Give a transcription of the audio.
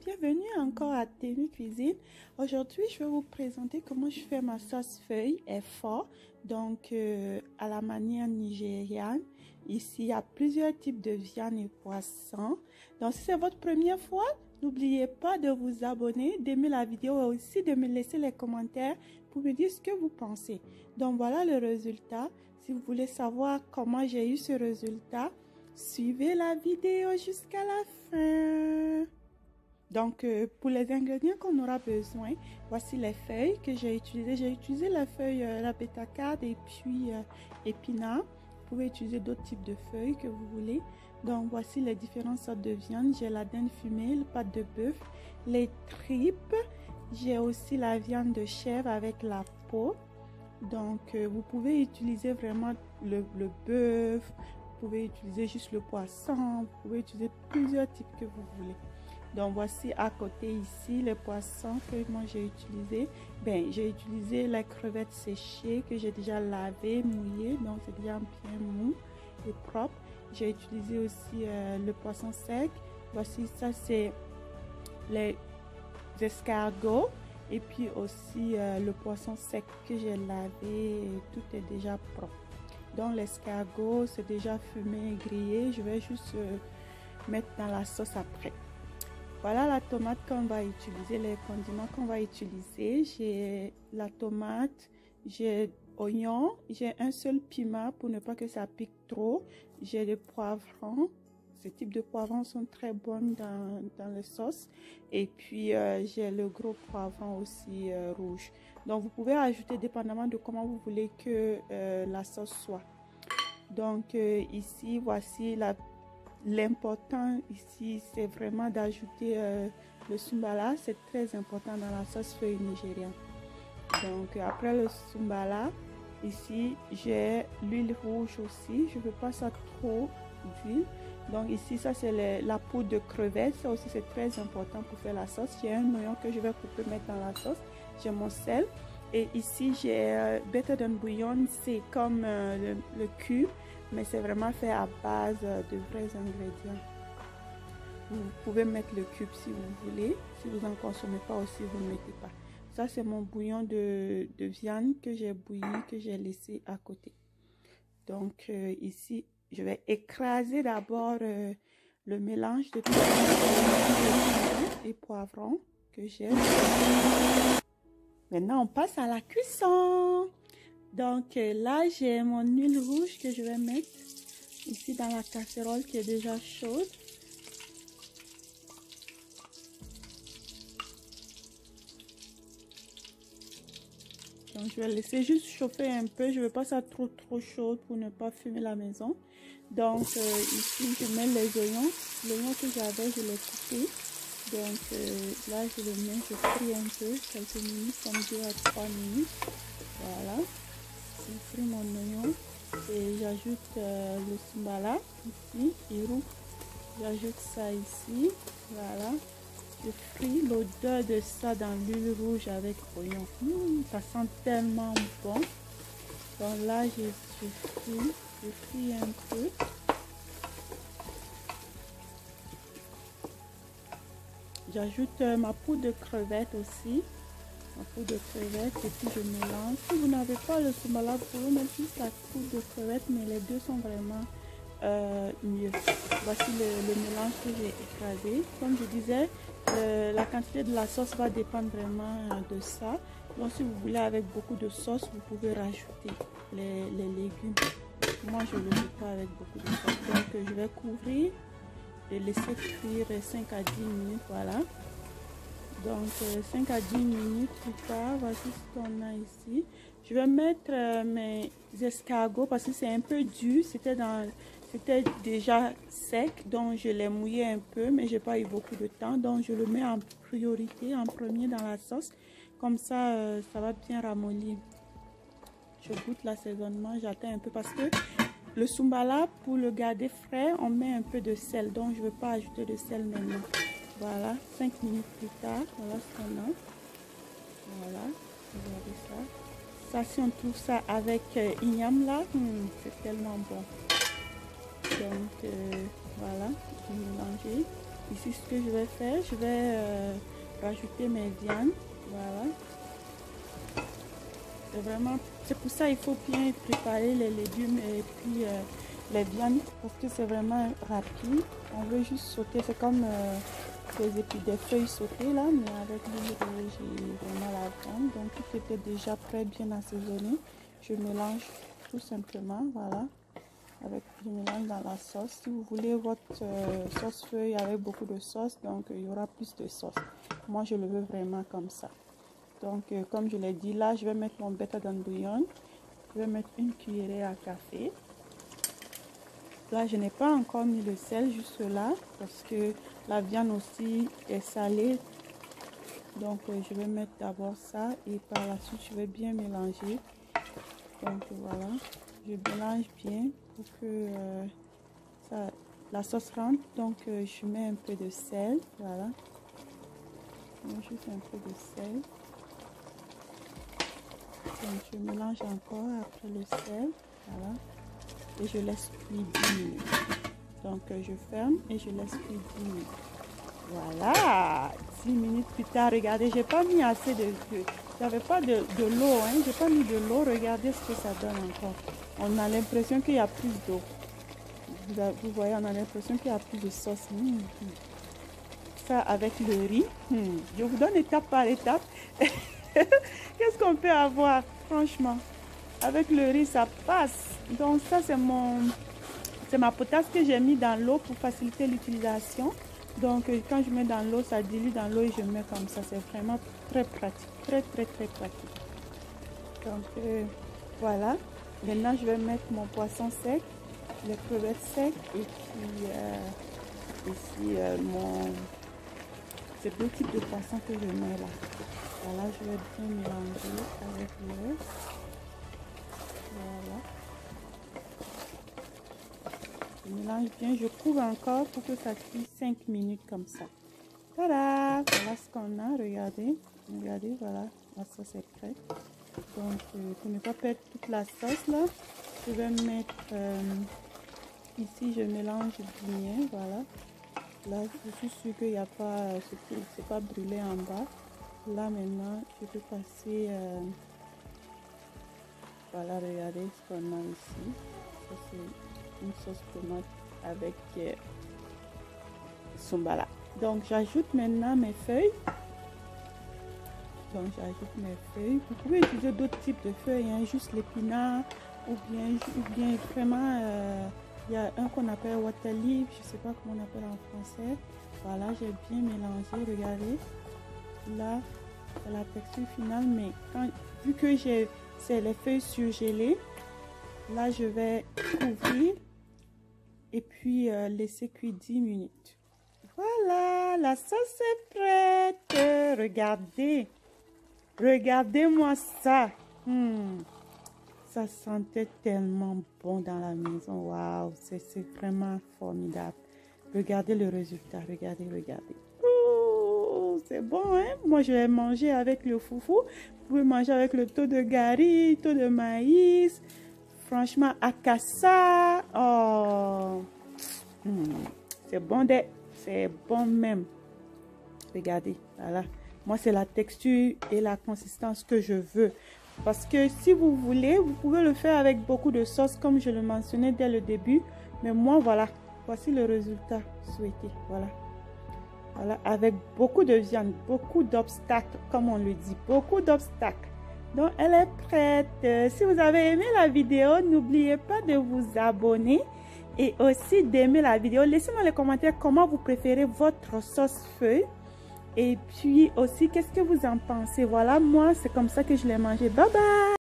bienvenue encore à Temi Cuisine. Aujourd'hui, je vais vous présenter comment je fais ma sauce feuille et fort, donc à la manière nigériane. Ici, il y a plusieurs types de viande et poissons. Donc, si c'est votre première fois, n'oubliez pas de vous abonner, d'aimer la vidéo et aussi de me laisser les commentaires pour me dire ce que vous pensez. Donc, voilà le résultat. Si vous voulez savoir comment j'ai eu ce résultat, suivez la vidéo jusqu'à la fin. Donc, pour les ingrédients qu'on aura besoin, voici les feuilles que j'ai utilisées. J'ai utilisé la feuille la bétacarde et puis épinard. Vous pouvez utiliser d'autres types de feuilles que vous voulez. Donc, voici les différentes sortes de viande. J'ai la dinde fumée, le pâte de bœuf, les tripes. J'ai aussi la viande de chèvre avec la peau. Donc, vous pouvez utiliser vraiment le bœuf. Vous pouvez utiliser juste le poisson. Vous pouvez utiliser plusieurs types que vous voulez. Donc voici à côté ici les poissons que moi j'ai utilisé. J'ai utilisé les crevettes séchées que j'ai déjà lavées, mouillées, donc c'est déjà bien mou et propre. J'ai utilisé aussi le poisson sec. Voici ça, c'est les escargots et puis aussi le poisson sec que j'ai lavé, tout est déjà propre. Donc l'escargot c'est déjà fumé et grillé. Je vais juste mettre dans la sauce après. Voilà la tomate qu'on va utiliser, les condiments qu'on va utiliser. J'ai la tomate, j'ai oignon, j'ai un seul piment pour ne pas que ça pique trop. J'ai des poivrons. Ce type de poivrons sont très bons dans les sauces. Et puis j'ai le gros poivron aussi rouge. Donc vous pouvez ajouter dépendamment de comment vous voulez que la sauce soit. Donc ici voici l'important ici, c'est vraiment d'ajouter le sumbala. C'est très important dans la sauce feuille nigériane. Donc, après le sumbala, ici, j'ai l'huile rouge aussi. Je ne veux pas ça trop d'huile. Donc, ici, ça, c'est la poudre de crevettes. Ça aussi, c'est très important pour faire la sauce. J'ai un oignon que je vais couper, mettre dans la sauce. J'ai mon sel. Et ici, j'ai better than bouillon. C'est comme le cube. Mais c'est vraiment fait à base de vrais ingrédients. Vous pouvez mettre le cube si vous voulez. Si vous n'en consommez pas aussi, vous ne mettez pas. Ça, c'est mon bouillon de viande que j'ai bouilli, que j'ai laissé à côté. Donc, ici, je vais écraser d'abord le mélange de piment et poivron que j'ai. Maintenant, on passe à la cuisson. Donc là, j'ai mon huile rouge que je vais mettre ici dans la casserole qui est déjà chaude. Donc je vais laisser juste chauffer un peu. Je ne veux pas ça trop chaud pour ne pas fumer la maison. Donc ici, je mets les oignons. L'oignon que j'avais, je l'ai coupé. Donc là, je le mets, je fris un peu, quelques minutes, comme 2 à 3 minutes. Voilà. Je fris mon oignon et j'ajoute le sumbala ici, irou. J'ajoute ça ici, voilà. Je fris l'odeur de ça dans l'huile rouge avec oignon. Ça sent tellement bon. Donc là, je fris un peu. J'ajoute ma poudre de crevettes aussi. Ma poudre de crevettes et puis je mélange. Si vous n'avez pas le sumbala, vous pouvez mettre juste la poudre de crevettes, mais les deux sont vraiment mieux. Voici le mélange que j'ai écrasé. Comme je disais, la quantité de la sauce va dépendre vraiment de ça. Donc si vous voulez avec beaucoup de sauce, vous pouvez rajouter les légumes. Moi je ne le fais pas avec beaucoup de sauce. Donc je vais couvrir et laisser cuire 5 à 10 minutes. Voilà. Donc 5 à 10 minutes plus tard, voici ce qu'on a ici. Je vais mettre mes escargots parce que c'est un peu dur. C'était déjà sec, donc je l'ai mouillé un peu, mais j'ai pas eu beaucoup de temps. Donc je le mets en priorité, en premier dans la sauce. Comme ça, ça va bien ramollir. Je goûte l'assaisonnement, j'attends un peu parce que le sumbala, pour le garder frais, on met un peu de sel. Donc je ne veux pas ajouter de sel maintenant. Voilà, 5 minutes plus tard, voilà ce qu'on a. Voilà, regardez ça. Ça, si on trouve ça avec igname là, c'est tellement bon. Donc voilà, je vais mélanger. ici, ce que je vais faire, je vais rajouter mes viandes. Voilà. C'est pour ça il faut bien préparer les légumes et puis les viandes parce que c'est vraiment rapide. On veut juste sauter, c'est comme des feuilles sautées là, mais avec l'huile rouge et vraiment la viande. Donc tout était déjà prêt, bien assaisonné. Je mélange tout simplement, voilà. Je mélange dans la sauce. Si vous voulez votre sauce feuille avec beaucoup de sauce, donc il y aura plus de sauce. Moi je le veux vraiment comme ça. Donc, comme je l'ai dit, là, je vais mettre mon bétadine bouillon. Je vais mettre une cuillerée à café. Là, je n'ai pas encore mis le sel juste là parce que la viande aussi est salée. Donc, je vais mettre d'abord ça et par la suite, je vais bien mélanger. Donc, voilà. Je mélange bien pour que la sauce rentre. Donc, je mets un peu de sel. Voilà. Je mets juste un peu de sel. Donc, je mélange encore après le sel, voilà, et je laisse cuire 10 minutes. Donc, je ferme et je laisse cuire 10 minutes. Voilà, 10 minutes plus tard, regardez, j'ai pas mis assez j'avais pas de l'eau, hein, j'ai pas mis de l'eau, regardez ce que ça donne encore. On a l'impression qu'il y a plus d'eau. Vous voyez, on a l'impression qu'il y a plus de sauce. Ça avec le riz, je vous donne étape par étape. Qu'est-ce qu'on peut avoir, franchement? Avec le riz, ça passe. Donc ça, c'est ma potasse que j'ai mis dans l'eau pour faciliter l'utilisation. Donc quand je mets dans l'eau, ça dilue dans l'eau et je mets comme ça. C'est vraiment très pratique, très pratique. Donc voilà. Maintenant, je vais mettre mon poisson sec, les crevettes secs et puis ici c'est deux types de poissons que je mets là. Voilà, je vais bien mélanger avec l'eau. Voilà. Je mélange bien, je couvre encore pour que ça cuise 5 minutes comme ça. Tada! Voilà ce qu'on a, regardez. Regardez, voilà, la sauce est prête. Donc, pour ne pas perdre toute la sauce là, je vais mettre ici, je mélange bien, voilà. Là, je suis sûre qu'il n'y a pas, c'est pas brûlé en bas. Là maintenant, je peux passer, voilà, regardez ce qu'on a ici. Ça c'est une sauce tomate avec sombala. Donc j'ajoute maintenant mes feuilles. Donc j'ajoute mes feuilles. Vous pouvez utiliser d'autres types de feuilles, hein, juste l'épinard ou bien vraiment, il y a un qu'on appelle water leaf, je ne sais pas comment on appelle en français. Voilà, j'ai bien mélangé, regardez. Là, c'est la texture finale, mais vu que c'est les feuilles surgelées, là je vais couvrir et puis laisser cuire 10 minutes. Voilà, la sauce est prête. Regardez, regardez-moi ça. Ça sentait tellement bon dans la maison. Waouh, c'est vraiment formidable. Regardez le résultat, regardez. C'est bon, hein? Moi, je vais manger avec le foufou. Vous pouvez manger avec le taux de gari, taux de maïs. Franchement, akassa. Oh, c'est bon, c'est bon même. Regardez, voilà. Moi, c'est la texture et la consistance que je veux. Parce que si vous voulez, vous pouvez le faire avec beaucoup de sauce, comme je le mentionnais dès le début. Mais moi, voilà. Voici le résultat souhaité. Voilà. Voilà, avec beaucoup de viande, beaucoup d'obstacles, comme on le dit, beaucoup d'obstacles. Donc, elle est prête. Si vous avez aimé la vidéo, n'oubliez pas de vous abonner et aussi d'aimer la vidéo. Laissez-moi dans les commentaires comment vous préférez votre sauce feuille. Et puis aussi, qu'est-ce que vous en pensez? Voilà, moi, c'est comme ça que je l'ai mangé. Bye bye!